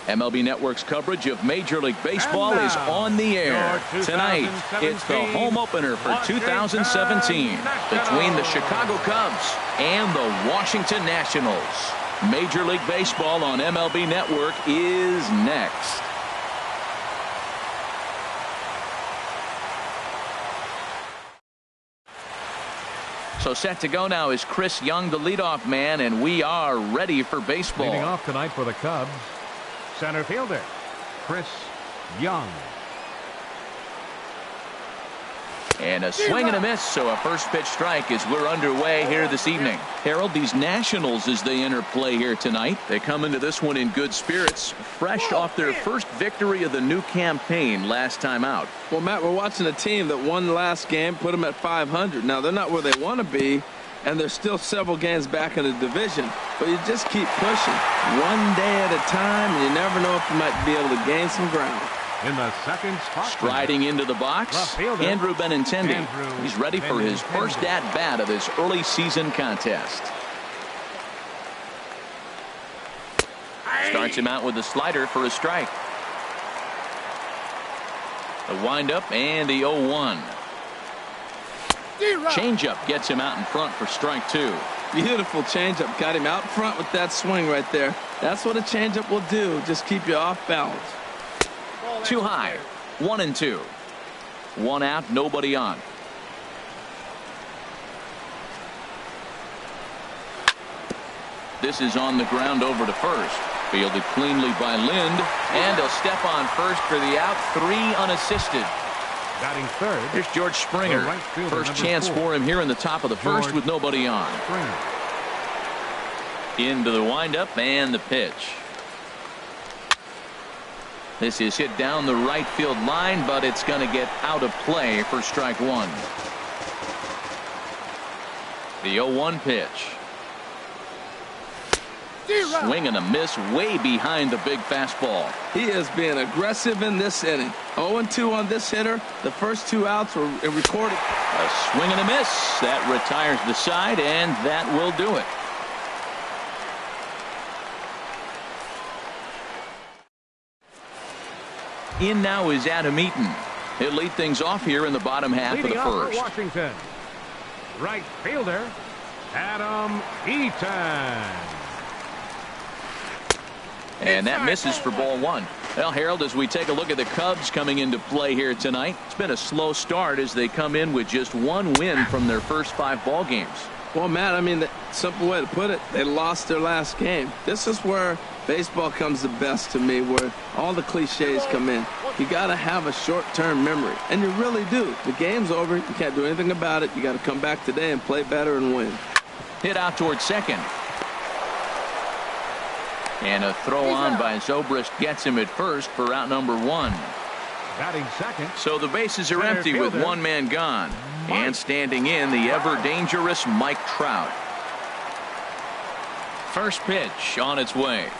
MLB Network's coverage of Major League Baseball is on the air. Tonight, it's the home opener for 2017 between the Chicago Cubs and the Washington Nationals. Major League Baseball on MLB Network is next. So set to go now is Chris Young, the leadoff man, and we are ready for baseball. Leading off tonight for the Cubs, center fielder Chris Young. And a swing and a miss, so a first pitch strike as we're underway here this evening. Harold, these Nationals, as they enter play here tonight, they come into this one in good spirits, fresh off their first victory of the new campaign last time out. Well, Matt, we're watching a team that won the last game, put them at 500. Now, they're not where they want to be, and they're still several games back in the division, but you just keep pushing one day at a time, and you never know if you might be able to gain some ground. In the second spot, striding into the box, Andrew Benintendi. He's ready for his first at-bat of this early season contest. Starts him out with a slider for a strike. The windup and the 0-1. Changeup gets him out in front for strike two. Beautiful changeup. Got him out front with that swing right there. That's what a changeup will do. Just keep you off balance. Too high. 1-2. One out, nobody on. This is on the ground over to first. Fielded cleanly by Lind, and he'll step on first for the out. 3 unassisted. Batting third. Here's George Springer. Right fielder, first chance for him here in the top of the first with nobody on. Springer. Into the windup and the pitch. This is hit down the right field line, but it's going to get out of play for strike one. The 0-1 pitch. Swing and a miss way behind the big fastball. He is being aggressive in this inning. 0-2 on this hitter. The first 2 outs were recorded. A swing and a miss. That retires the side, and that will do it. In now is Adam Eaton. He'll lead things off here in the bottom half of the first. Washington, right fielder Adam Eaton. And that misses for ball one. Well, Harold, as we take a look at the Cubs coming into play here tonight, it's been a slow start as they come in with just 1 win from their first 5 ball games. Well, Matt, I mean, the simple way to put it, they lost their last game. This is where baseball comes the best to me, where all the cliches come in. You got to have a short-term memory, and you really do. The game's over. You can't do anything about it. You got to come back today and play better and win. Hit out towards second. And a throw on by Zobrist gets him at first for out number 1. Batting second. So the bases are empty with 1 man gone. And standing in, the ever-dangerous Mike Trout. First pitch on its way.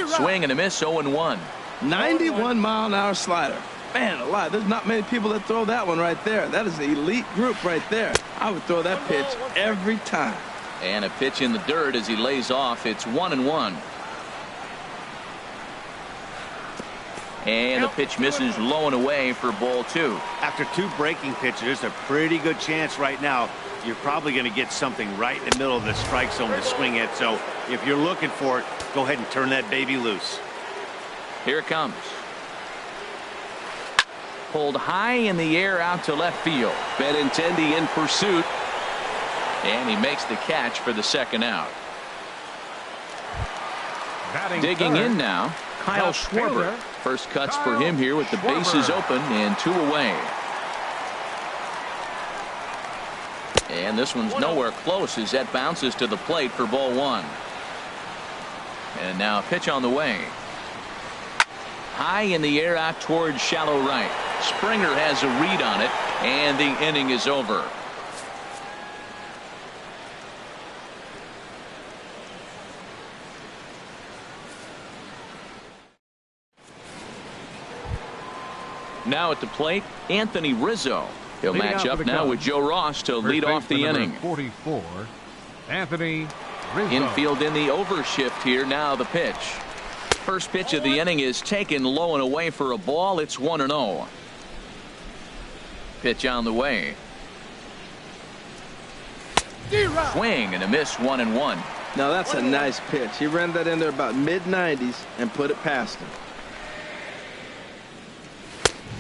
Swing and a miss, 0-1. 91-mile-an-hour slider. Man alive, there's not many people that throw that one right there. That is an elite group right there. I would throw that pitch every time. And a pitch in the dirt as he lays off. It's 1-1. And the pitch misses low and away for ball 2. After 2 breaking pitches, there's a pretty good chance right now you're probably going to get something right in the middle of the strike zone to swing at. So if you're looking for it, go ahead and turn that baby loose. Here it comes. Pulled high in the air out to left field. Benintendi in pursuit. And he makes the catch for the second out. Batting digging third, in now, Kyle Schwarber. First cuts for him here with the bases open and 2 away. And this one's nowhere close as that bounces to the plate for ball 1. And now a pitch on the way. High in the air out towards shallow right. Springer has a read on it, and the inning is over. Now at the plate, Anthony Rizzo. He'll match up now with Joe Ross to lead off the inning. 44, Anthony Rizzo. Infield in the overshift here. Now the pitch. first pitch of the inning is taken low and away for a ball. It's 1-0. Pitch on the way. Swing and a miss, 1-1. Now that's a nice pitch. He ran that in there about mid-90s and put it past him.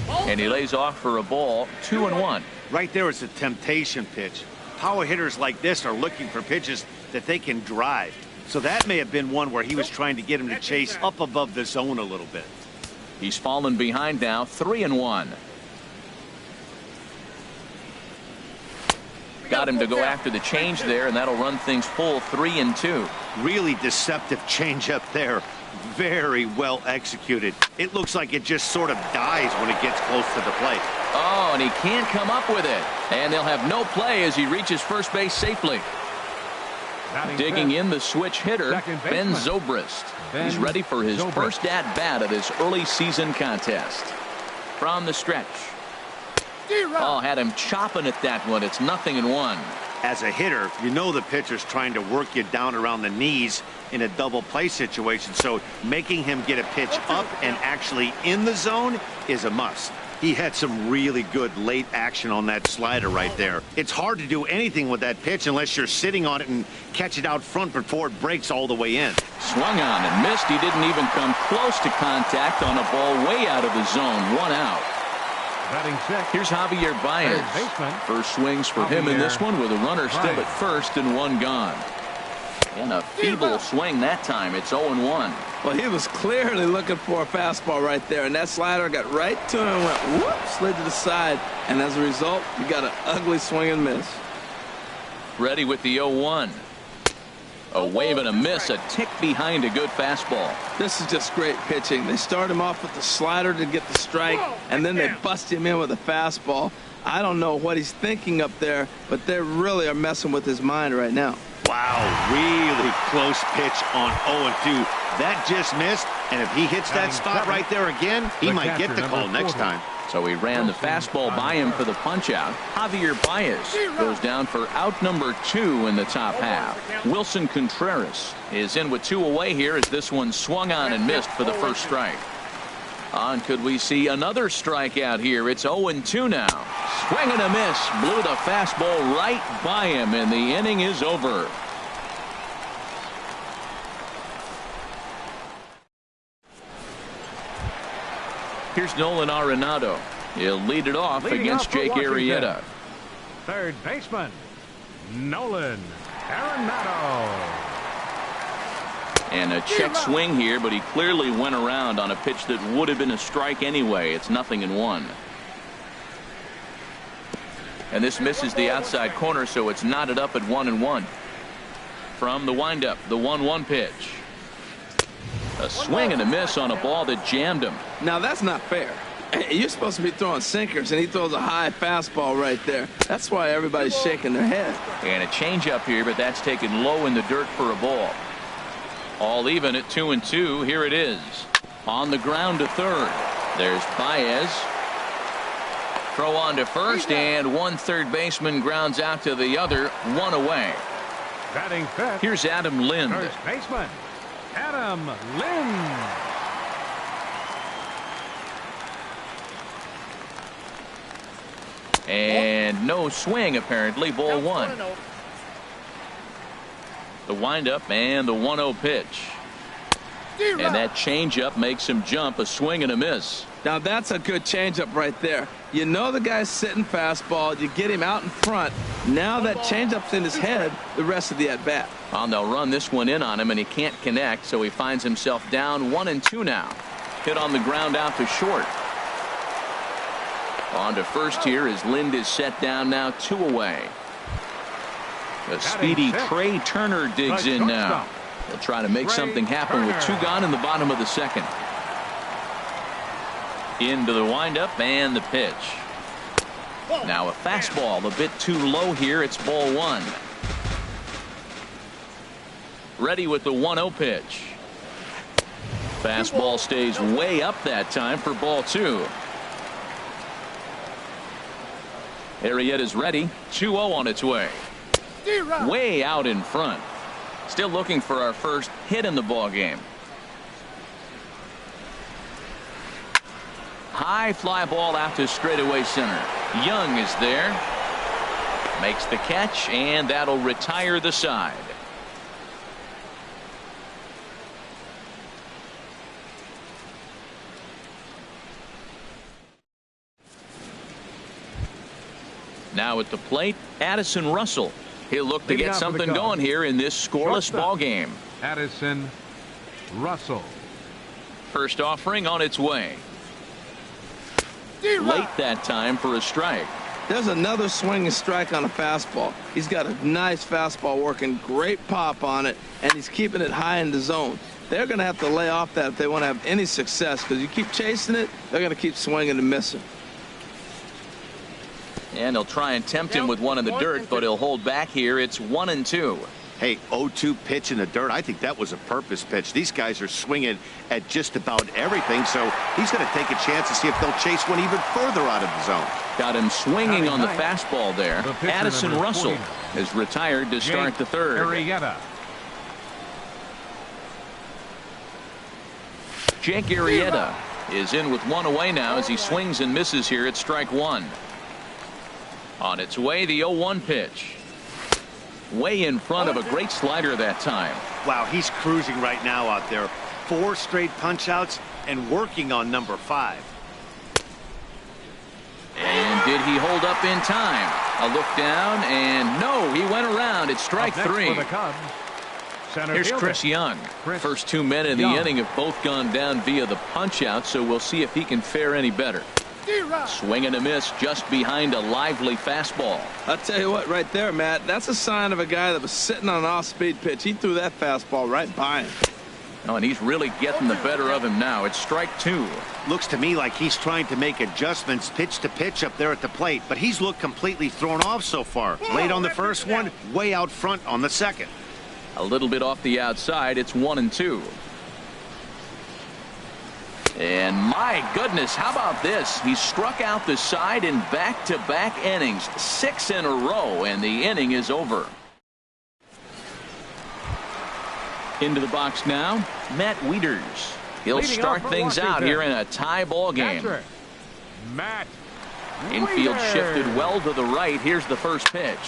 And he lays off for a ball, 2-1. Right there is a temptation pitch. Power hitters like this are looking for pitches that they can drive. So that may have been one where he was trying to get him to chase up above the zone a little bit. He's fallen behind now, 3-1. Got him to go after the change there, and that'll run things full, 3-2. Really deceptive changeup there. Very well executed. It looks like it just sort of dies when it gets close to the plate. Oh, and he can't come up with it. And they'll have no play as he reaches first base safely. Digging in the switch hitter, Ben Zobrist. He's ready for his first at-bat of this early season contest. From the stretch. Oh, had him chopping at that one. It's 0-1. As a hitter, you know the pitcher's trying to work you down around the knees in a double play situation, so making him get a pitch up and actually in the zone is a must. He had some really good late action on that slider right there. It's hard to do anything with that pitch unless you're sitting on it and catch it out front before it breaks all the way in. Swung on and missed. He didn't even come close to contact on a ball way out of the zone. 1 out. Here's Javier Baez. First swings for him in this one with a runner still at first and 1 gone. And a feeble swing that time. It's 0-1. Well, he was clearly looking for a fastball right there, and that slider got right to him and went whoop, slid to the side, and as a result, you got an ugly swing and miss. Ready with the 0-1. A wave and a miss, a tick behind a good fastball. This is just great pitching. They start him off with the slider to get the strike, and then they bust him in with a fastball. I don't know what he's thinking up there, but they really are messing with his mind right now. Wow, really close pitch on 0-2. That just missed, and if he hits that spot right there again, he might get the call next time. So he ran the fastball by him for the punch-out. Javier Baez goes down for out number 2 in the top half. Wilson Contreras is in with 2 away here as this one swung on and missed for the first strike. On could we see another strikeout here? It's 0-2 now. Swing and a miss. Blew the fastball right by him, and the inning is over. Here's Nolan Arenado. He'll lead it off against Jake Arrieta. Third baseman, Nolan Arenado. And a check swing here, but he clearly went around on a pitch that would have been a strike anyway. It's 0-1. And this misses the outside corner, so it's knotted up at 1-1. From the windup, the 1-1 pitch. A swing and a miss on a ball that jammed him. Now that's not fair. You're supposed to be throwing sinkers, and he throws a high fastball right there. That's why everybody's shaking their head. And a changeup here, but that's taken low in the dirt for a ball. All even at 2-2. Here it is. On the ground to third. There's Baez. Throw on to first, and one third baseman grounds out to the other. 1 away. Batting fifth. Here's Adam Lind. First baseman, Adam Lind. And no swing, apparently. Ball 1. The windup and the 1-0 pitch. And that changeup makes him jump. A swing and a miss. Now that's a good changeup right there. You know the guy's sitting fastball. You get him out in front. Now that changeup's in his head the rest of the at-bat. Well, they'll run this one in on him, and he can't connect, so he finds himself down 1-2 now. Hit on the ground out to short. On to first here as Lind is set down now, 2 away. The speedy Trey Turner digs in now. He'll try to make something happen with 2 gone in the bottom of the second. Into the windup and the pitch. Now a fastball a bit too low here. It's ball 1. Ready with the 1-0 pitch. Fastball stays way up that time for ball 2. Arrieta's ready. 2-0 on its way. Way out in front. Still looking for our first hit in the ball game. high fly ball out to straightaway center. Young is there. Makes the catch, and that'll retire the side. Now at the plate, Addison Russell. He'll look to get something going here in this scoreless ball game. Addison Russell. First offering on its way. Late that time for a strike. There's another swinging strike on a fastball. He's got a nice fastball working, great pop on it, and he's keeping it high in the zone. They're going to have to lay off that if they want to have any success, because you keep chasing it, they're going to keep swinging and missing. And he'll try and tempt him with one in the dirt, but he'll hold back here. It's 1-2. Hey, 0-2 pitch in the dirt. I think that was a purpose pitch. These guys are swinging at just about everything, so he's going to take a chance to see if they'll chase one even further out of the zone. Got him swinging on the fastball there. Addison Russell is retired to start the third. Jake Arrieta is in with one away now as he swings and misses here at strike one. On its way, the 0-1 pitch. Way in front of a great slider that time. Wow, he's cruising right now out there. 4 straight punch-outs and working on number 5. And did he hold up in time? A look down, and no, he went around. It's strike 3. Here's Chris Young. First 2 men in the inning have both gone down via the punch-out, so we'll see if he can fare any better. Swing and a miss just behind a lively fastball. I'll tell you what, right there, Matt, that's a sign of a guy that was sitting on an off-speed pitch. He threw that fastball right by him. Oh, and he's really getting the better of him now. It's strike 2. Looks to me like he's trying to make adjustments pitch to pitch up there at the plate, but he's looked completely thrown off so far. Late on the first one, way out front on the second. A little bit off the outside. It's 1-2. And my goodness, how about this? He struck out the side in back-to-back innings, 6 in a row, and the inning is over. Into the box now, Matt Wieters. He'll start things out here in a tie ball game. Infield shifted well to the right. Here's the first pitch.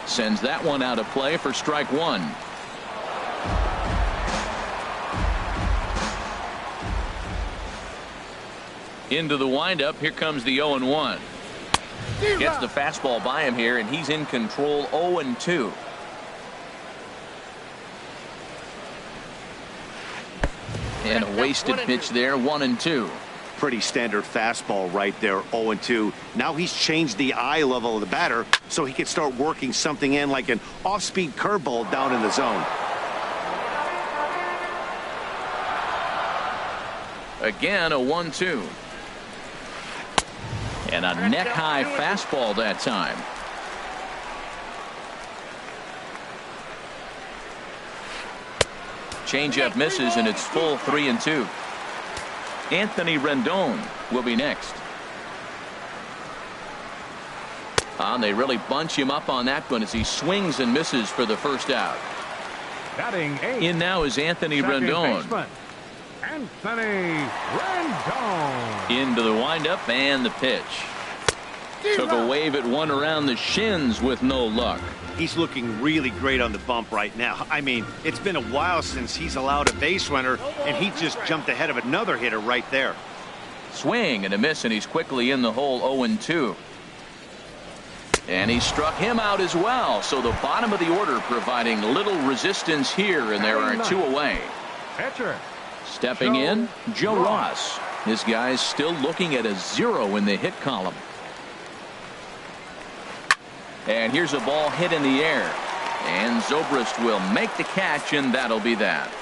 Sends that one out of play for strike 1. Into the windup. Here comes the 0-1. Gets the fastball by him here, and he's in control. 0-2. And a wasted pitch there. 1-2. Pretty standard fastball right there. 0-2. Now he's changed the eye level of the batter so he can start working something in like an off-speed curveball down in the zone. Again, a 1-2. And a neck-high fastball that time. Changeup misses, and it's full 3-2. Anthony Rendon will be next. And they really bunch him up on that one as he swings and misses for the first out. In now is Anthony Rendon. Anthony Rendon. Into the windup and the pitch. Took a wave at one around the shins with no luck. He's looking really great on the bump right now. I mean, it's been a while since he's allowed a base runner, and he just jumped ahead of another hitter right there. Swing and a miss, and he's quickly in the hole. 0-2. And he struck him out as well. So the bottom of the order providing little resistance here, and there are 2 away. Stepping in, Joe Ross. This guy's still looking at a 0 in the hit column. And here's a ball hit in the air. And Zobrist will make the catch, and that'll be that.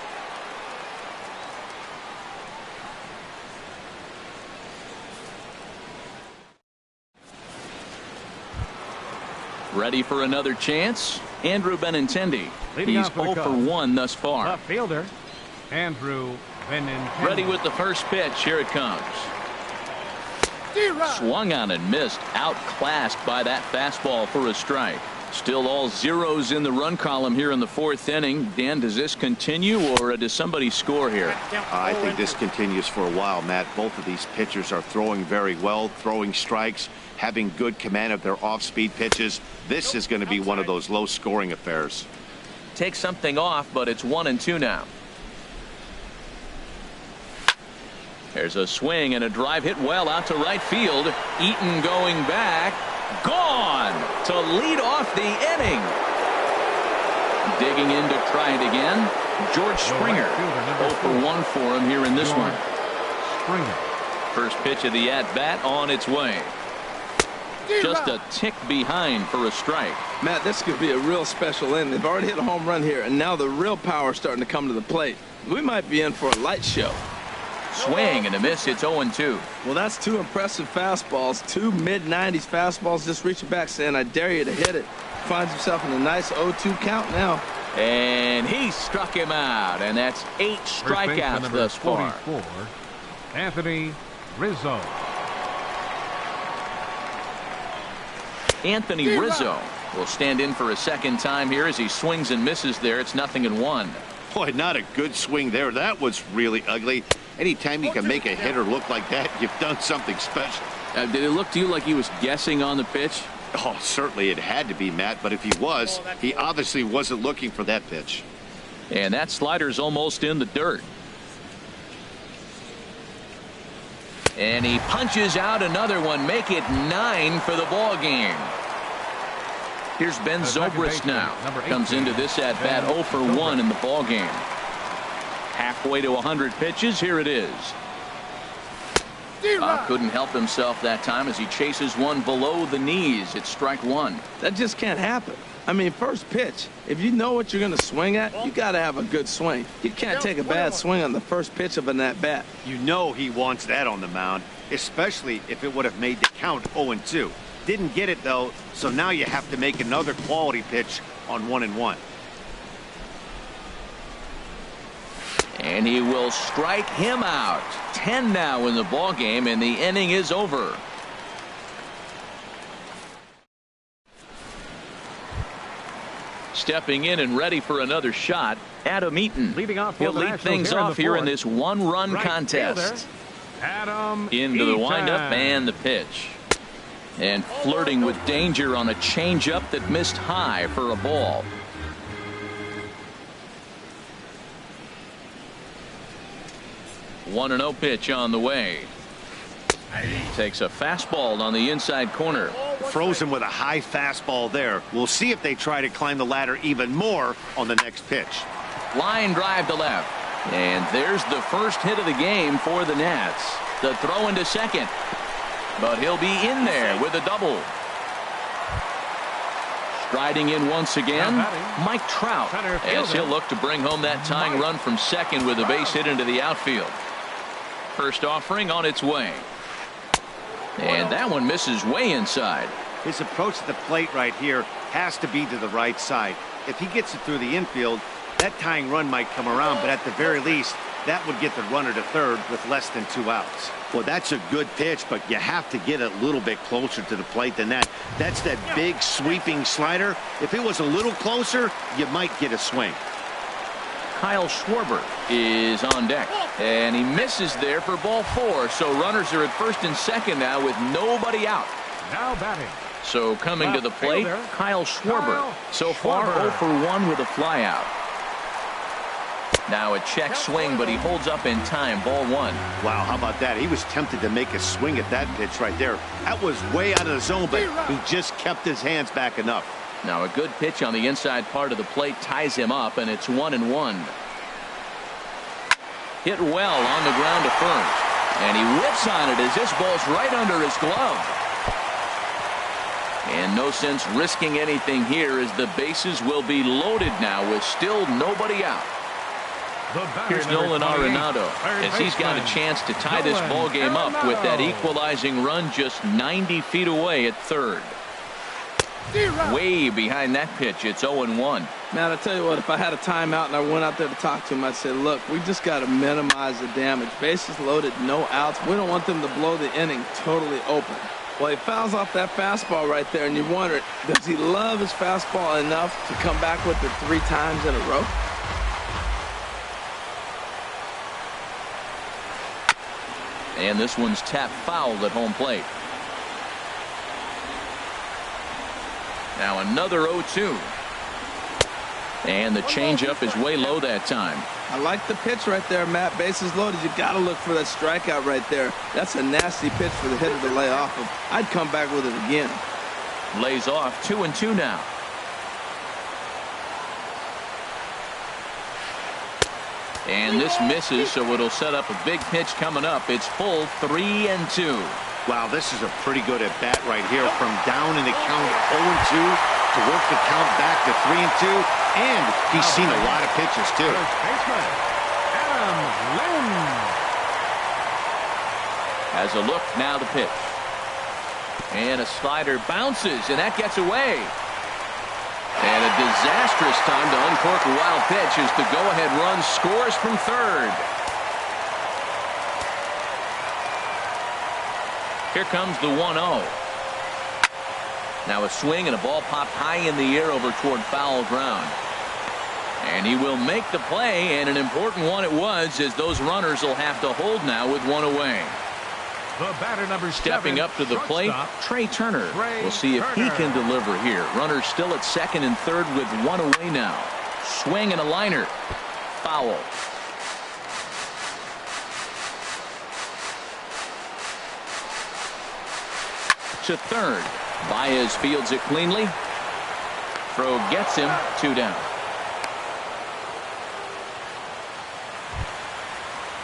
Ready for another chance? Andrew Benintendi. He's 0 for 1 thus far. Left fielder, Andrew Benintendi. Ready with the first pitch. Here it comes. Swung on and missed. Outclassed by that fastball for a strike. Still all zeros in the run column here in the fourth inning. Dan, does this continue, or does somebody score here? I think this continues for a while, Matt. Both of these pitchers are throwing very well, throwing strikes, having good command of their off-speed pitches. This is going to be one of those low-scoring affairs. Take something off, but it's 1-2 now. There's a swing and a drive hit well out to right field. Eaton going back. Gone to lead off the inning. Digging in to try it again. George Springer. 0 for 1 for him here in this one. Springer. First pitch of the at-bat on its way. Just a tick behind for a strike. Matt, this could be a real special inning. They've already hit a home run here, and now the real power is starting to come to the plate. We might be in for a light show. Swing and a miss. It's 0-2. Well, that's two impressive fastballs. Two mid-90s fastballs just reaching back saying, I dare you to hit it. Finds himself in a nice 0-2 count now. And he struck him out. And that's 8 strikeouts thus far. 44, Anthony Rizzo. Anthony Rizzo will stand in for a second time here as he swings and misses there. It's 0-1. Boy, not a good swing there. That was really ugly. Anytime you can make a hitter look like that, you've done something special. Did it look to you like he was guessing on the pitch? Oh, certainly it had to be, Matt, but if he was, he obviously wasn't looking for that pitch. And that slider's almost in the dirt. And he punches out another one. Make it 9 for the ball game. Here's Ben Zobrist now. Comes into this at bat 0 for 1 in the ball game. Halfway to 100 pitches. Here it is. Couldn't help himself that time as he chases one below the knees. It's strike 1. That just can't happen. I mean, first pitch, if you know what you're going to swing at, you got to have a good swing. You can't take a bad swing on the first pitch of an at-bat. You know he wants that on the mound, especially if it would have made the count 0-2. Didn't get it, though, so now you have to make another quality pitch on 1-1. And he will strike him out. 10 now in the ball game, and the inning is over. Stepping in and ready for another shot, Adam Eaton. He'll lead things off here in this one-run contest. Adam Into the windup and the pitch. And flirting with danger on a changeup that missed high for a ball. One 1-0 pitch on the way. Takes a fastball on the inside corner. Frozen with a high fastball there. We'll see if they try to climb the ladder even more on the next pitch. Line drive to left. And there's the first hit of the game for the Nats. The throw into second. But he'll be in there with a double. Striding in once again, Mike Trout, as he'll look to bring home that tying run from second with a base hit into the outfield. First offering on its way. And that one misses way inside. His approach to the plate right here has to be to the right side. If he gets it through the infield, that tying run might come around, but at the very least, that would get the runner to third with less than 2 outs. Well, that's a good pitch, but you have to get a little bit closer to the plate than that. That's that big sweeping slider. If it was a little closer, you might get a swing. Kyle Schwarber is on deck, and he misses there for ball 4. So runners are at first and second now with nobody out. Now batting. So coming to the plate, Kyle Schwarber. So far 0 for 1 with a flyout. Now a check swing, but he holds up in time. Ball 1. Wow, how about that? He was tempted to make a swing at that pitch right there. That was way out of the zone, but he just kept his hands back enough. Now a good pitch on the inside part of the plate ties him up, and it's 1-1. Hit well on the ground to first, and he whips on it as this ball's right under his glove. And no sense risking anything here as the bases will be loaded now with still nobody out. Here's Nolan Arenado as he's got a chance to tie this ball game up with that equalizing run just 90 feet away at third. Way behind that pitch. It's 0-1. Matt, I tell you what, if I had a timeout and I went out there to talk to him, I'd say, look, we just got to minimize the damage. Bases loaded, no outs. We don't want them to blow the inning totally open. Well, he fouls off that fastball right there, and you wonder, does he love his fastball enough to come back with it 3 times in a row? And this one's tapped foul at home plate. Now another 0-2. And the changeup is way low that time. I like the pitch right there, Matt. Bases loaded. You got to look for that strikeout right there. That's a nasty pitch for the hitter to lay off of. I'd come back with it again. Lays off 2-2 now. And this misses, so it'll set up a big pitch coming up. It's full 3-2. Wow, this is a pretty good at bat right here from down in the count 0-2 to work the count back to 3-2. And he's seen a lot of pitches, too. First baseman, Adam Lynn. As a look, now the pitch. And a slider bounces, and that gets away. And a disastrous time to uncork a wild pitch as the go-ahead run scores from third. Here comes the 1-0. Now a swing and a ball popped high in the air over toward foul ground. And he will make the play, and an important one it was, as those runners will have to hold now with one away. The batter number Stepping 7, up to the plate, Trey Turner. We'll see if he can deliver here. Runners still at second and third with one away now. Swing and a liner. Foul. To third. Baez fields it cleanly. Throw gets him, 2 down.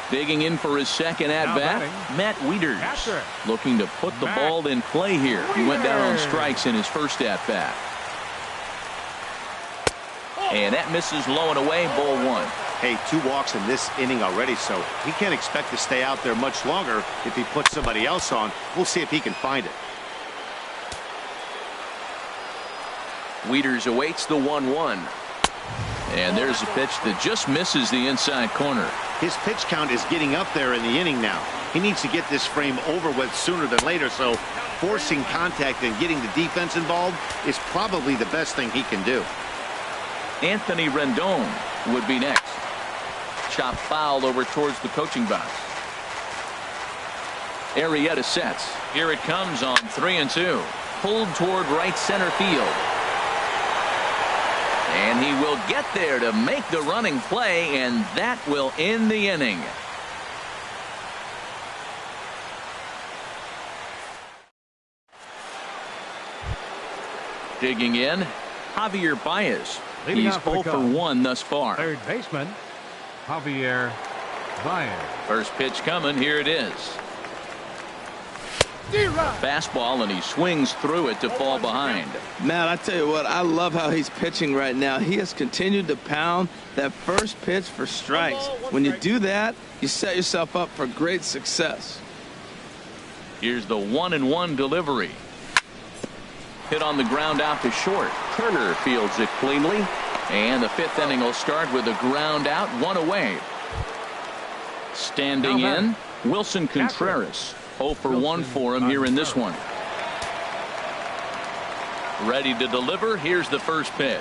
Digging in for his second at-bat, Matt Wieters. Looking to put the ball in play here. He went down on strikes in his first at-bat. And that misses low and away, ball 1. Hey, 2 walks in this inning already, so he can't expect to stay out there much longer if he puts somebody else on. We'll see if he can find it. Wieters awaits the 1-1. And there's a pitch that just misses the inside corner. His pitch count is getting up there in the inning now. He needs to get this frame over with sooner than later, so forcing contact and getting the defense involved is probably the best thing he can do. Anthony Rendon would be next. Chop foul over towards the coaching box. Arrieta sets. Here it comes on 3-2. Pulled toward right center field. And he will get there to make the running play, and that will end the inning. Digging in, Javier Baez. He's 0 for 1 thus far. Third baseman, Javier Baez. First pitch coming. Here it is. Fastball, and he swings through it to fall behind. Matt, I tell you what, I love how he's pitching right now. He has continued to pound that first pitch for strikes. When you do that, you set yourself up for great success. Here's the 1-1 delivery. Hit on the ground out to short. Turner fields it cleanly. And the 5th inning will start with a ground out, 1 away. Standing in, Wilson Contreras. 0 for 1 for him here in this one. Ready to deliver. Here's the first pitch.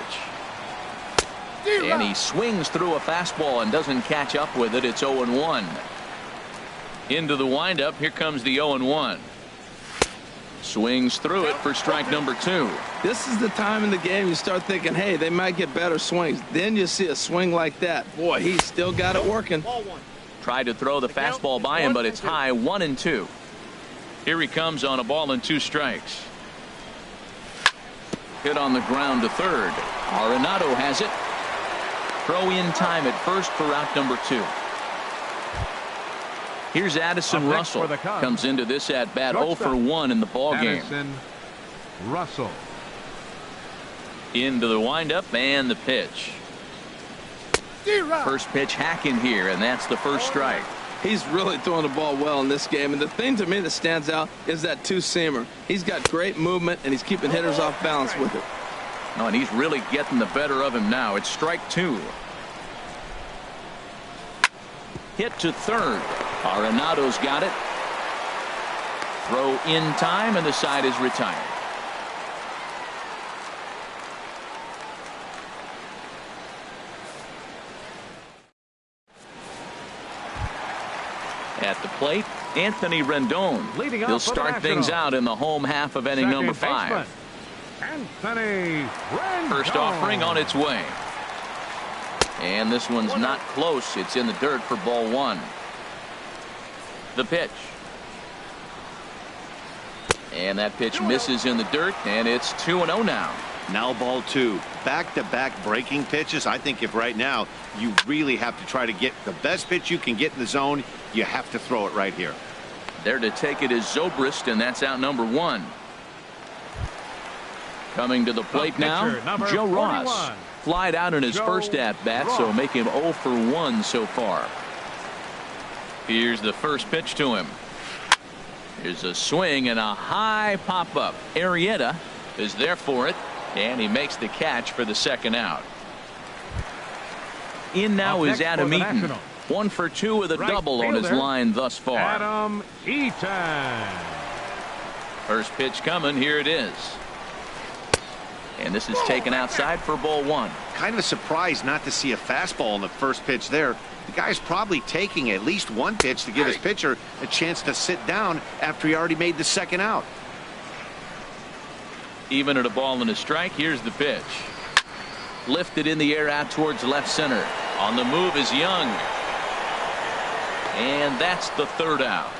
And he swings through a fastball and doesn't catch up with it. It's 0-1. Into the windup. Here comes the 0-1. Swings through it for strike number 2. This is the time in the game you start thinking, hey, they might get better swings. Then you see a swing like that. Boy, he's still got it working. Tried to throw the fastball by him, but it's high, 1-2. Here he comes on a ball and 2 strikes. Hit on the ground to third. Arenado has it. Throw in time at first for out number 2. Here's Addison Russell. Comes into this at bat 0 for 1 in the ball game. Addison Russell. Into the windup and the pitch. First pitch hacking here, and that's the first strike. He's really throwing the ball well in this game, and the thing to me that stands out is that 2-seamer. He's got great movement, and he's keeping hitters off balance with it. Oh, and he's really getting the better of him now. It's strike 2. Hit to third. Arenado's got it. Throw in time, and the side is retired. At the plate, Anthony Rendon. He'll start things out in the home half of inning number 5. Anthony Rendon. First offering on its way. And this one's not close. It's in the dirt for ball 1. The pitch. And that pitch misses in the dirt, and it's 2-0 now. Now ball 2. Back-to-back breaking pitches. I think if right now you really have to try to get the best pitch you can get in the zone, you have to throw it right here. There to take it is Zobrist, and that's out number 1. Coming to the plate now, Joe Ross. Flied out in his first at-bat, so make him 0 for 1 so far. Here's the first pitch to him. Here's a swing and a high pop-up. Arrieta is there for it, and he makes the catch for the second out. In now is Adam Eaton. 1 for 2 with a double on his line thus far. Adam Eaton. First pitch coming. Here it is. And this is taken outside for ball 1. Kind of surprised not to see a fastball on the first pitch there. The guy's probably taking at least one pitch to give his pitcher a chance to sit down after he already made the second out. Even at a ball and a strike, here's the pitch. Lifted in the air out towards left center. On the move is Young. And that's the third out.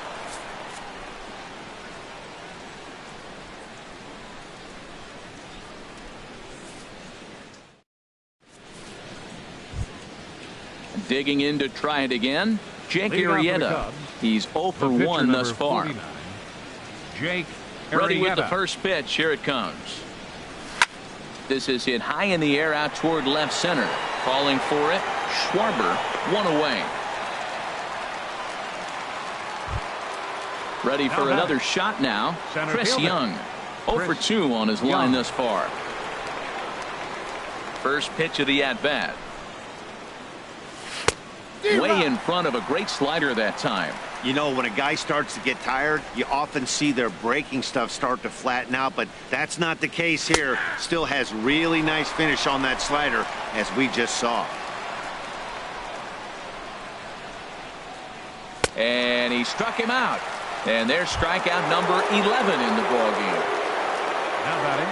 Digging in to try it again, Jake Arrieta. He's 0 for 1 thus far. 49. Jake Arrieta. Ready with the first pitch. Here it comes. This is hit high in the air out toward left center. Calling for it, Schwarber, 1 away. Ready for another shot now, Chris Young. 0 for 2 on his line thus far. First pitch of the at-bat. Way in front of a great slider that time. You know, when a guy starts to get tired, you often see their breaking stuff start to flatten out, but that's not the case here. Still has really nice finish on that slider, as we just saw. And he struck him out. And there's strikeout number 11 in the ballgame.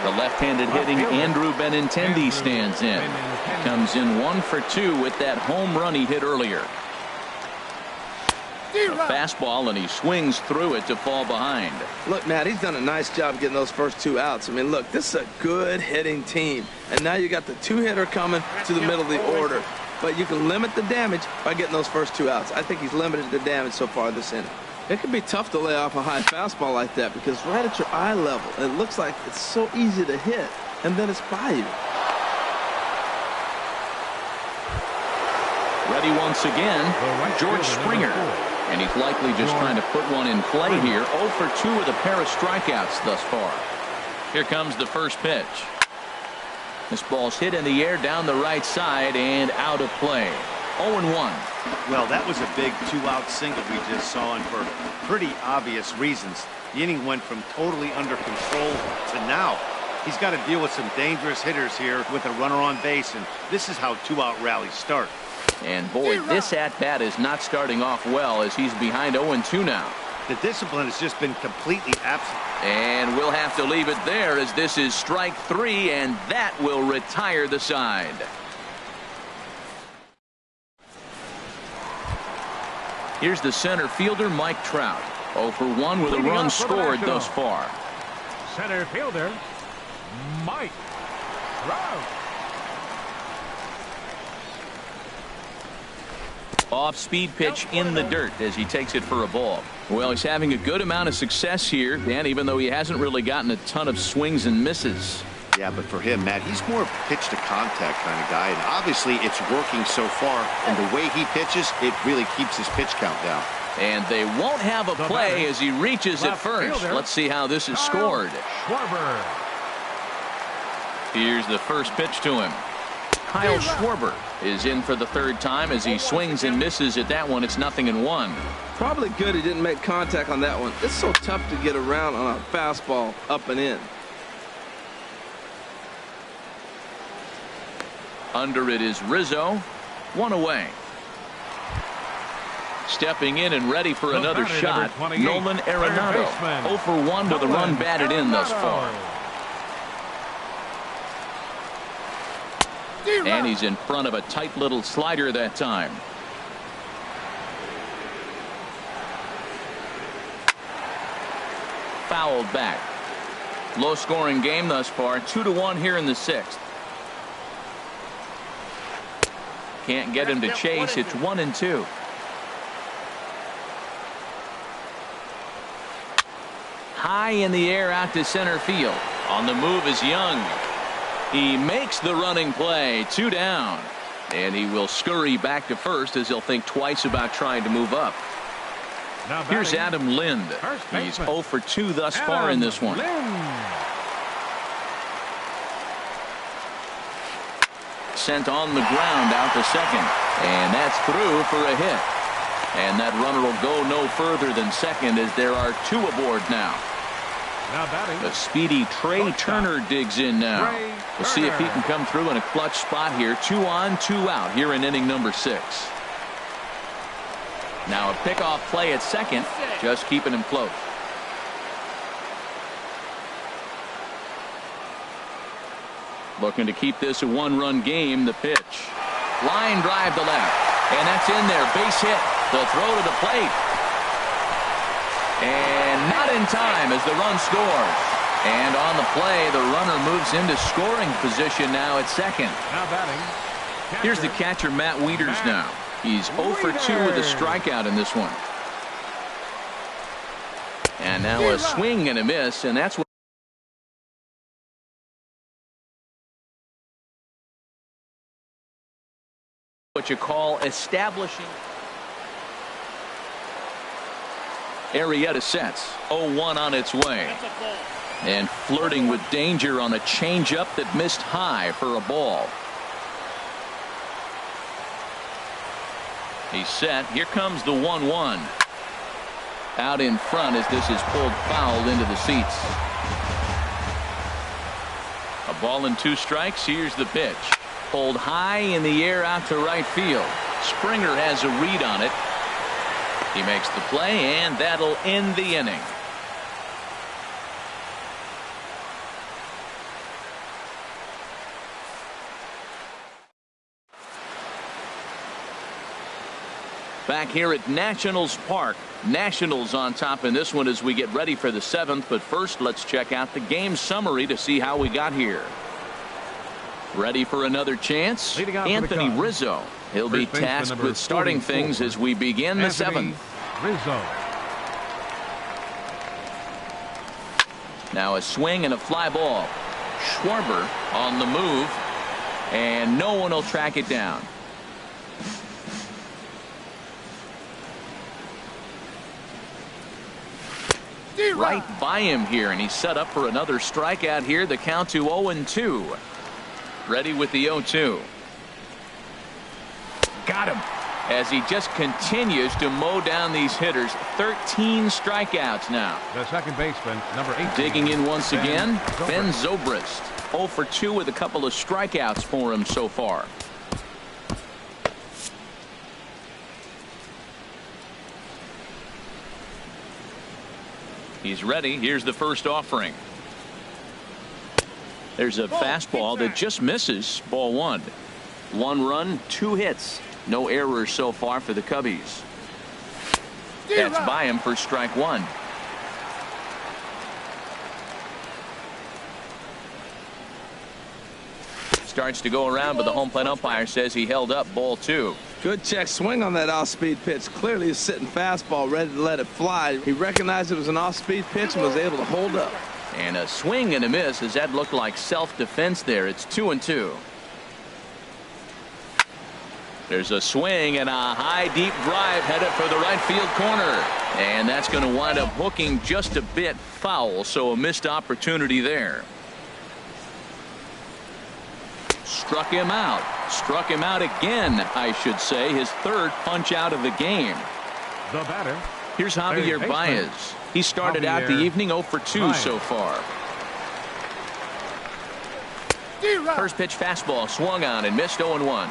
The left-handed hitting Andrew Benintendi stands in. He comes in 1 for 2 with that home run he hit earlier. A fastball, and he swings through it to fall behind. Look, Matt, he's done a nice job getting those first 2 outs. I mean, look, this is a good hitting team. And now you got the 2-hitter coming to the middle of the order. But you can limit the damage by getting those first 2 outs. I think he's limited the damage so far this inning. It can be tough to lay off a high fastball like that because right at your eye level, it looks like it's so easy to hit, and then it's by you. Ready once again, George Springer. And he's likely just trying to put one in play here. 0 for 2 with a pair of strikeouts thus far. Here comes the first pitch. This ball's hit in the air down the right side and out of play. 0-1. Well, that was a big 2-out single we just saw, and for pretty obvious reasons. The inning went from totally under control to now. He's got to deal with some dangerous hitters here with a runner on base, and this is how 2-out rallies start. And boy, this at-bat is not starting off well as he's behind 0-2 now. The discipline has just been completely absent. And we'll have to leave it there as this is strike 3, and that will retire the side. Here's the center fielder, Mike Trout. 0 for 1 with a run scored thus far. Center fielder, Mike Trout. Off-speed pitch in the dirt as he takes it for a ball. Well, he's having a good amount of success here, Dan, even though he hasn't really gotten a ton of swings and misses. Yeah, but for him, Matt, he's more pitch to contact kind of guy, and obviously it's working so far, and the way he pitches, it really keeps his pitch count down. And they won't have a play as he reaches at first. Let's see how this is scored. Schwarber. Here's the first pitch to him. Kyle Schwarber is in for the third time as he swings and misses at that one. It's 0-1. Probably good he didn't make contact on that one. It's so tough to get around on a fastball up and in. Under it is Rizzo. One away. Stepping in and ready for another shot, Nolan Arenado. 0 for 1 with a run batted in thus far. And he's in front of a tight little slider that time. Fouled back. Low scoring game thus far. 2-1 here in the 6th. Can't get him to chase. It's 1-2. High in the air out to center field. On the move is Young. He makes the running play. 2 down. And he will scurry back to first as he'll think twice about trying to move up. Here's Adam Lind. He's 0 for 2 thus far in this one. Sent on the ground out to second. And that's through for a hit. And that runner will go no further than second as there are 2 aboard now. The speedy Trey Turner digs in now. We'll see if he can come through in a clutch spot here. 2 on, 2 out here in inning number 6. Now a pickoff play at second, just keeping him close. Looking to keep this a 1-run game. The pitch. Line drive to left. And that's in there. Base hit. The throw to the plate. And not in time as the run scores. And on the play, the runner moves into scoring position now at second. Now batting. Here's the catcher, Matt Wieters now. He's 0 for 2 with a strikeout in this one. And now a swing and a miss, and that's what you call establishing. Arrieta sets. 0-1 on its way. And flirting with danger on a changeup that missed high for a ball. He's set. Here comes the 1-1. Out in front as this is pulled foul into the seats. A ball and 2 strikes. Here's the pitch. Pulled high in the air out to right field. Springer has a read on it. He makes the play, and that'll end the inning. Back here at Nationals Park. Nationals on top in this one as we get ready for the 7th. But first, let's check out the game summary to see how we got here. Ready for another chance? Anthony Rizzo. He'll be tasked with starting things as we begin the 7th. Rizzo. Now a swing and a fly ball. Schwarber on the move. And no one will track it down. Right by him here, and he's set up for another strikeout here. The count to 0-2. Ready with the 0-2. Got him. As he just continues to mow down these hitters. 13 strikeouts now. The second baseman, number 18. Digging in once again, Ben Zobrist. 0 for 2 with a couple of strikeouts for him so far. He's ready. Here's the first offering. There's a fastball that just misses. Ball 1. 1 run, 2 hits. No errors so far for the Cubbies. That's by him for strike 1. Starts to go around, but the home plate umpire says he held up. Ball 2. Good check swing on that off-speed pitch. Clearly a sitting fastball ready to let it fly. He recognized it was an off-speed pitch and was able to hold up. And a swing and a miss as that looked like self-defense there. It's 2-2. There's a swing and a high deep drive headed for the right field corner. And that's going to wind up hooking just a bit foul. So a missed opportunity there. struck him out. Struck him out again, I should say. His third punch out of the game. The batter. Here's Javier Baez. He started out the evening 0 for 2 so far. First pitch fastball swung on and missed 0-1.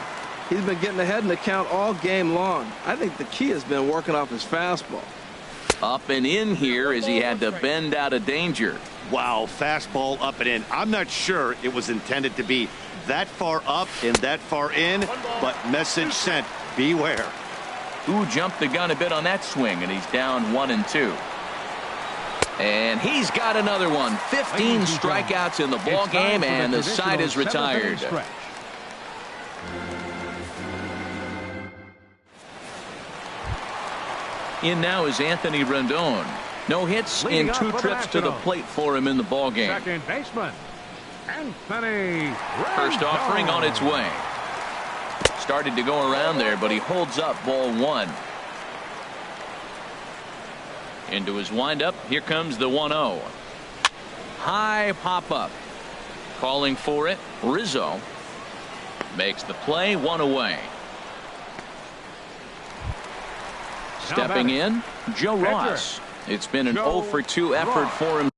He's been getting ahead in the count all game long. I think the key has been working off his fastball. Up and in here as he had to bend out of danger. Wow, fastball up and in. I'm not sure it was intended to be that far up and that far in, but message sent, beware. Who jumped the gun a bit on that swing, and he's down 1-2. And he's got another one. 15 strikeouts in the ball game, and the side is retired. In now is Anthony Rendon. No hits in 2 trips to the plate for him in the ball game. Second baseman, Anthony Rendon. First offering on its way. Started to go around there, but he holds up ball 1. Into his windup. Here comes the 1-0. High pop up. Calling for it. Rizzo makes the play. 1 away. Stepping in, Joe Ross. It's been an 0 for 2 effort for him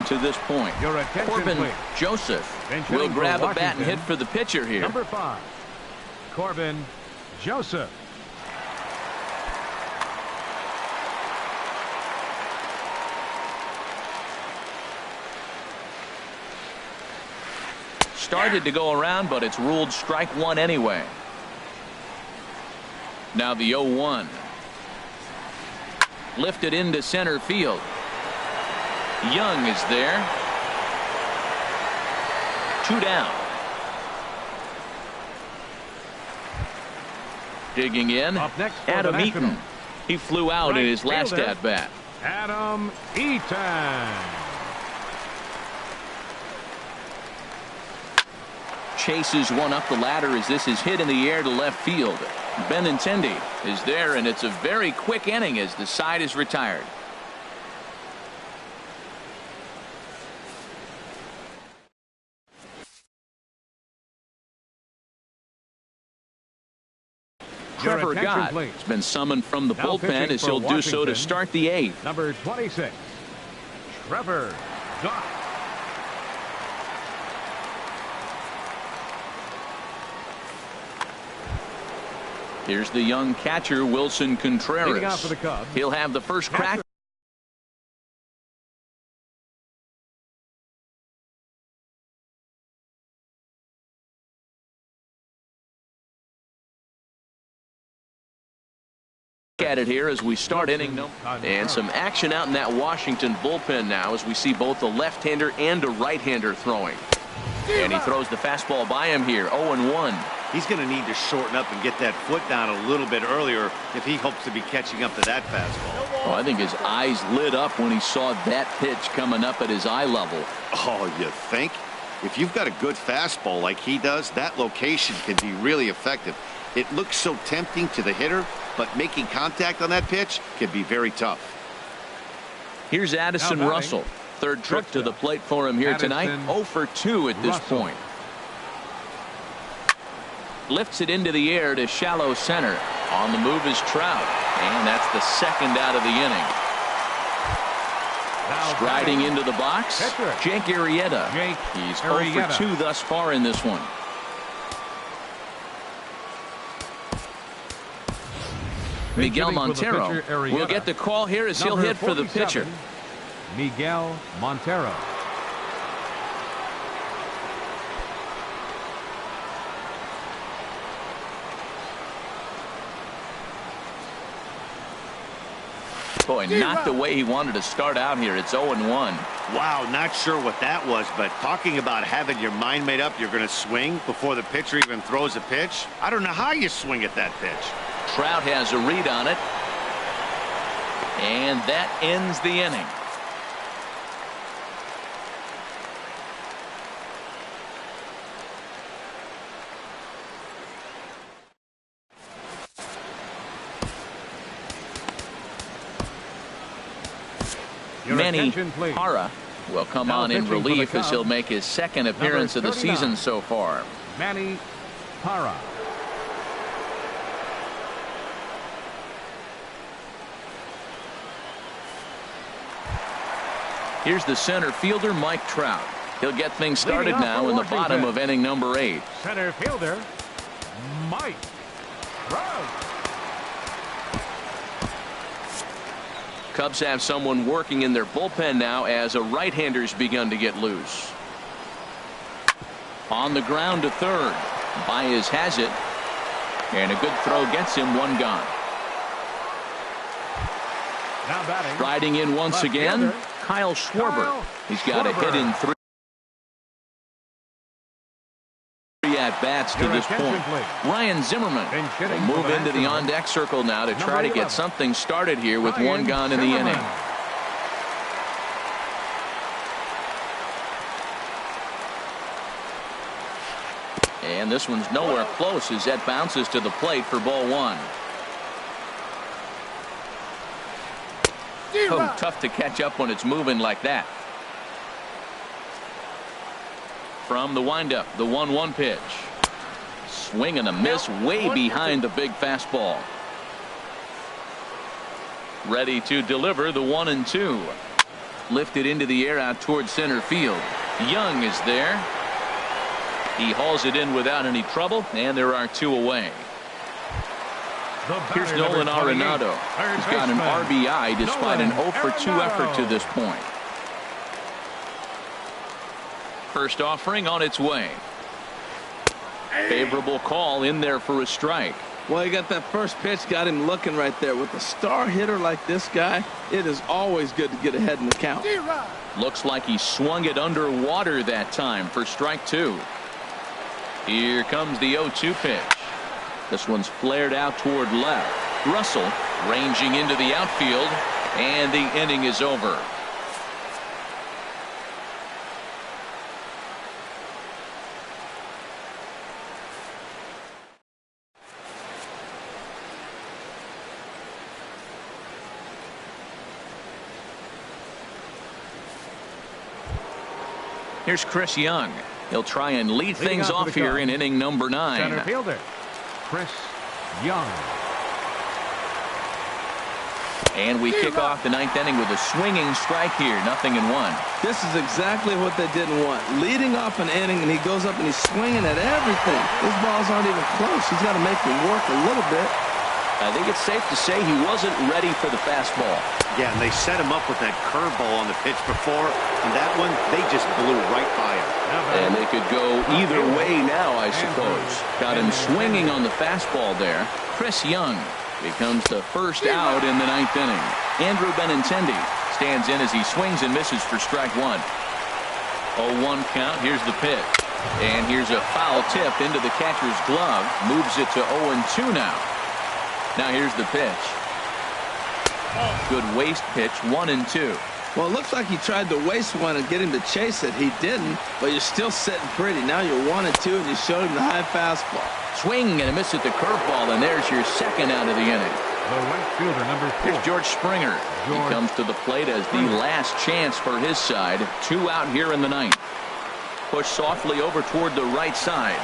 to this point. Corbin Joseph will grab a bat and hit for the pitcher here. Number 5, Corbin Joseph. Started to go around, but it's ruled strike 1 anyway. Now the 0-1. Lifted into center field. Young is there. 2 down. Digging in, Adam Eaton. He flew out in his last at-bat. Adam Eaton. Chases one up the ladder as this is hit in the air to left field. Benintendi is there, and it's a very quick inning as the side is retired. Trevor Gott has been summoned from the bullpen as he'll do so to start the 8th. Number 26, Trevor Gott. Here's the young catcher, Wilson Contreras. He'll have the first crack. At it here as we start inning and some action out in that Washington bullpen now as we see both a left-hander and a right-hander throwing, and he throws the fastball by him here. 0-1. He's going to need to shorten up and get that foot down a little bit earlier if he hopes to be catching up to that fastball. Oh, I think his eyes lit up when he saw that pitch coming up at his eye level. Oh, you think? If you've got a good fastball like he does, that location can be really effective. It looks so tempting to the hitter, but making contact on that pitch can be very tough. Here's Addison Russell. Third trip to the plate for him here tonight. 0 for 2 at this point. Lifts it into the air to shallow center. On the move is Trout, and that's the second out of the inning. Striding into the box, Jake Arrieta. He's 0 for 2 thus far in this one. Miguel Montero will get the call here as he'll hit for the pitcher. Miguel Montero. Boy, not the way he wanted to start out here. It's 0-1. Wow, not sure what that was, but talking about having your mind made up, you're going to swing before the pitcher even throws a pitch. I don't know how you swing at that pitch. Trout has a read on it, and that ends the inning. Manny Parra will come Now on in pitching for the relief as he'll Cubs, make his second appearance of the 39, season so far. Manny Parra. Here's the center fielder, Mike Trout. He'll get things started Leading off now for in the bottom Washington, of inning number 8. Center fielder, Mike Trout. Cubs have someone working in their bullpen now as a right-hander's begun to get loose. On the ground to third. Baez has it. And a good throw gets him one gone. Now batting. Riding in once left again, fielder, Kyle Schwarber. Kyle He's got a hit in 3 at-bats to Your this attention, point. please. Ryan Zimmerman Bench will hitting for move the into the Nationals. on-deck circle now to try Number to get 11. something started here with Ryan one gone in the Zimmerman. inning. And this one's nowhere close as that bounces to the plate for ball 1. Oh, tough to catch up when it's moving like that. From the windup, the 1-1 pitch. Swing and a miss way behind the big fastball. Ready to deliver the 1-2. Lifted into the air out towards center field. Young is there. He hauls it in without any trouble, and there are 2 away. Here's Nolan Arenado. He's got an RBI despite an 0 for 2 effort to this point. First offering on its way. Favorable call in there for a strike. Well, he got that first pitch, got him looking right there. With a star hitter like this guy, it is always good to get ahead in the count. Looks like he swung it underwater that time for strike 2. Here comes the 0-2 pitch. This one's flared out toward left. Russell ranging into the outfield, and the inning is over. Here's Chris Young. He'll try and lead things off here in inning number 9. Center fielder, Chris Young. And we kick off the 9th inning with a swinging strike here. 0-1. This is exactly what they didn't want. Leading off an inning, and he goes up and he's swinging at everything. His balls aren't even close. He's got to make them work a little bit. I think it's safe to say he wasn't ready for the fastball. Yeah, and they set him up with that curveball on the pitch before, and that one, they just blew right by him. And they could go either way now, I suppose. Got him swinging on the fastball there. Chris Young becomes the first out in the 9th inning. Andrew Benintendi stands in as he swings and misses for strike 1. 0-1 count. Here's the pitch. And here's a foul tip into the catcher's glove. Moves it to 0-2 now. Now here's the pitch. Good waste pitch, 1-2. Well, it looks like he tried to waste one and get him to chase it. He didn't, but you're still sitting pretty. Now you're 1-2, and you showed him the high fastball. Swing and a miss at the curveball, and there's your second out of the inning. The right fielder, number 4. Here's George Springer. He comes to the plate as the last chance for his side. 2 out here in the 9th. Push softly over toward the right side.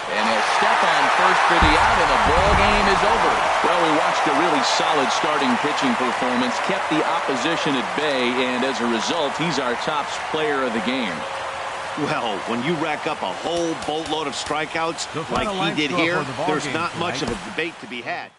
And he'll step on first for the out, and the ball game is over. Well, we watched a really solid starting pitching performance, kept the opposition at bay, and as a result, he's our top player of the game. Well, when you rack up a whole boatload of strikeouts like he did here, there's not much of a debate to be had.